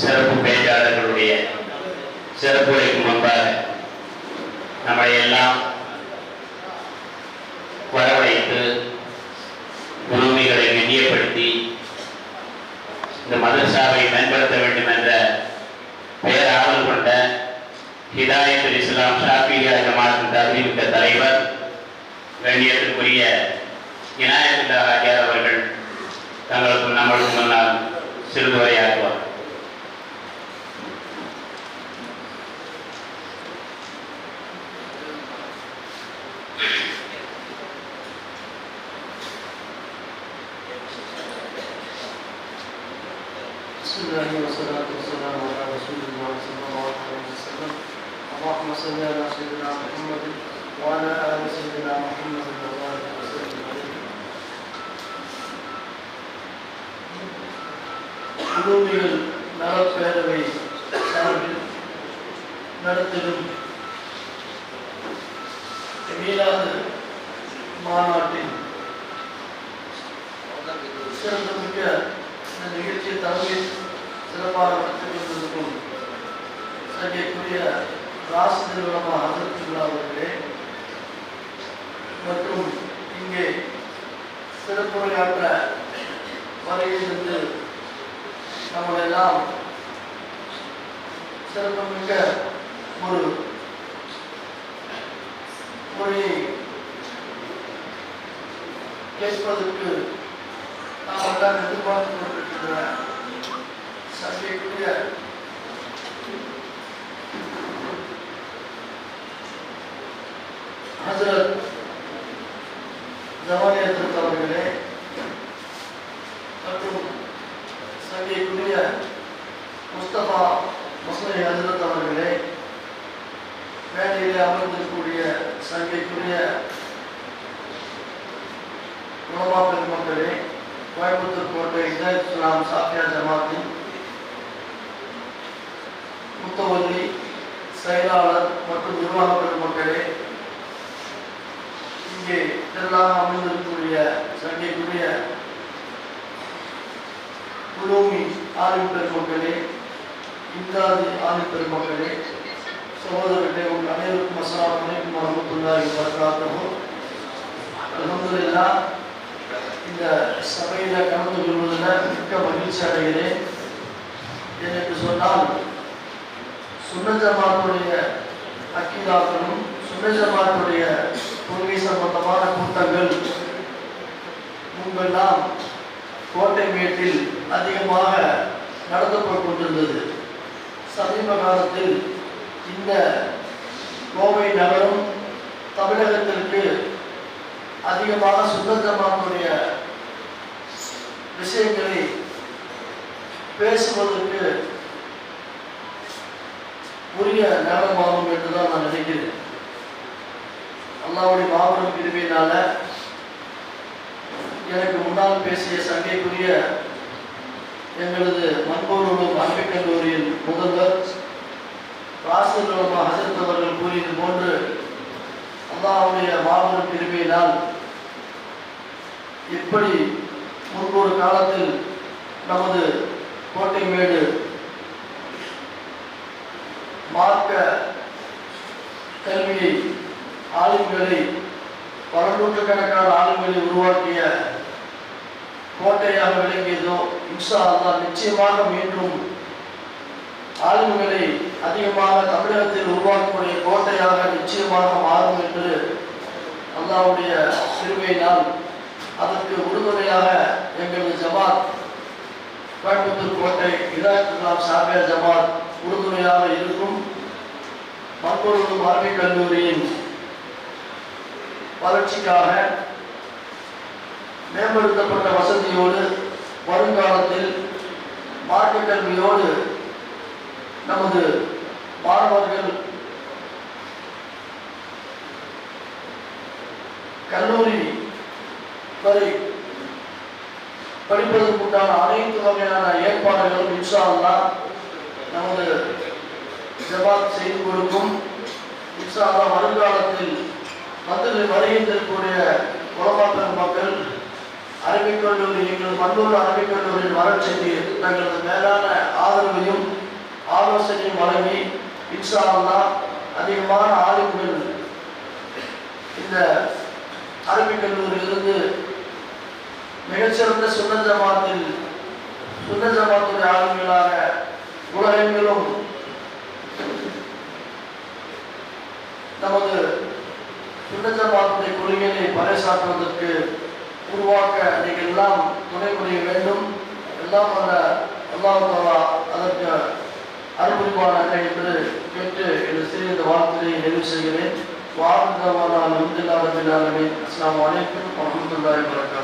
சிறப்பு பேச்சாளர்களுடைய சிறப்புரைக்கு முன்பாக நம்மை எல்லாம் வரவழைத்து உரிமைகளை கண்ணியப்படுத்தி இந்த மதரசாவை மேம்படுத்த வேண்டும் என்ற பேராவல் கொண்ட ஹிதாயத்துல் இஸ்லாம் ஷாஃபியா ஜமாத்தின் அறிவித்த தலைவர் கண்ணியத்திற்குரிய இனாயத்துல்லா ஆகியார் அவர்கள் தங்களுக்கு நம்மளுக்கு முன்னால் சிறிது உரையாற்றுவார். والصلاة والسلام على رسول الله صلى الله عليه وسلم. اللهم صل على سيدنا محمد وعلى آل سيدنا محمد وبارك وسلم عليه. குழுமிகள் நலப்பேரவை சார்பில் நடத்திடும் மீளாது மாநாட்டின் சிறப்புமிக்க இந்த நிகழ்ச்சியை தலைமையில் சிறப்பாக நடத்தி கொண்டிருக்கும் சங்கைக்குரிய ராசிதல் உலமா ஹஜ்ரத்துல்லா அவர்களே மற்றும் இங்கே சிறப்புரையாற்ற வருகின்றது நம்மளெல்லாம் சிறப்புமிக்க ஒரு மொழியை கேட்பதற்கு நாம் எல்லாம் எதிர்பார்த்து கொண்டிருக்கின்ற சங்கைக்குரிய ஹஜ்ரத் ஜமானி ஹஜ்ரத் அவர்களே மற்றும் சங்கைக்குரிய முஸ்தபா முஸ்லிம் ஹஜ்ரத் அவர்களே, மேடையிலே அமர்ந்திருக்கக்கூடிய சங்கைக்குரிய உலமா பெருமக்களே, கோயம்புத்தூர் கோட்டை ஹிதாயத்துல் இஸ்லாம் ஷாஃபியா ஜமாத்தின் முத்தவல்லி செயலாளர் மற்றும் நிர்வாக பெருமக்களே, இங்கே திரளாக அமர்ந்திருக்கக்கூடிய சங்கைக்குரிய குலூமி ஆலிம் பெருமக்களே, இந்தாதி ஆலிம் பெருமக்களே, சகோதரர்களே, உங்கள் அனைவருக்கும் அஸ்ஸலாமு அலைக்கும் வரஹ்மத்துல்லாஹி வபரகாத்துஹு. அல்ஹம்துலில்லாஹ், இந்த சபையில் கலந்து கொள்வதில் மிக்க மகிழ்ச்சி அடைகிறேன். என்று சொன்னால் சுன்னத் ஜமாத்துடைய அக்கீதாக்களும் சுன்னத் ஜமாத்துடைய கொள்கை சம்பந்தமான கூட்டங்கள் முன்பெல்லாம் கோட்டை மேட்டில் அதிகமாக நடத்தப்பட்டு கொண்டிருந்தது. சமீப காலத்தில் இந்த கோவை நகரம் தமிழகத்திற்கு அதிகமாக சுன்னத் ஜமாத்துடைய விஷயங்களை பேசுவதற்கு உரிய நேரமாகும் என்றுதான் நான் நினைக்கிறேன். அல்லாஹ்வுடைய மாபெரும் கிருபையினால எனக்கு முன்னால் பேசிய சங்கைக்குரிய எங்களது மண்பூர் அரபிக் கல்லூரியின் முதல்வர் ராசிதல் உலமா ஹஜ்ரத் அவர்கள் கூறியது போன்று அல்லாஹ்வுடைய மாபெரும் கிருபையினால் எப்படி முன்பொரு காலத்தில் நமது கோட்டைமேடு மார்க்க கல்வியை ஆளுங்களை பல நூற்றுக்கணக்கான ஆளுங்களை உருவாக்கிய கோட்டையாக விளங்கியதோ, இன்ஷா அல்லாஹ் நிச்சயமாக மீண்டும் ஆளுங்களை அதிகமாக தமிழகத்தில் உருவாக்கக்கூடிய கோட்டையாக நிச்சயமாக மாறும் என்று அல்லாஹ்வுடைய கிருபையினால் அதற்கு உறுதுணையாக எங்களது ஜமாத் கோயம்புத்தூர் கோட்டை ஹிதாயத்துல் இஸ்லாம் ஷாஃபியா ஜமாத் உறுதுணையாக இருக்கும். மண்பொருளும் அரபிக் கல்லூரியின் வளர்ச்சிக்காக மேம்படுத்தப்பட்ட வசதியோடு வருங்காலத்தில் மார்க்க கல்வியோடு நமது மாணவர்கள் கல்லூரி வரை படிப்பதற்குண்டான அனைத்து வகையான ஏற்பாடுகளும் இன்ஷா அல்லாஹ் நமது ஜமாத் செய்து கொடுக்கும். இன்ஷா அல்லாஹ் வருங்காலத்தில் வருகின்றக்கூடிய உலமா பெருமக்கள் அரபிக் கல்லூரி, எங்கள் மண்டூர் அரபிக் கல்லூரியின் வளர்ச்சிக்கு தங்களது மேலான ஆதரவு ஆதரவையும் ஆலோசனையும் வழங்கி இன்ஷா அல்லாஹ் அதிகமான ஆளுங்கள் இந்த அரபிக் கல்லூரியிலிருந்து மிகச்சிறந்த சுன்னத் ஜமாத்துடைய ஆளுங்களாக உலகெங்கிலும் நமது சுன்னத் ஜமாத்துடைய கொள்கையை பறைசாற்றுவதற்கு உருவாக்க நீங்கள் எல்லாம் துணை புரிய வேண்டும். எல்லாம் வல்ல அல்லாஹ் தஆலா அதற்கு அருள்புரிவானாக என்று கேட்டு இந்த சிறிய வார்த்தையை நிறைவு செய்கிறேன். வார்த்தை அல்ஹம்துலில்லாஹி ரப்பில் ஆலமீன். அஸ்ஸலாமு அலைக்கும் வரஹ்மத்துல்லாஹி வபரகாத்துஹு.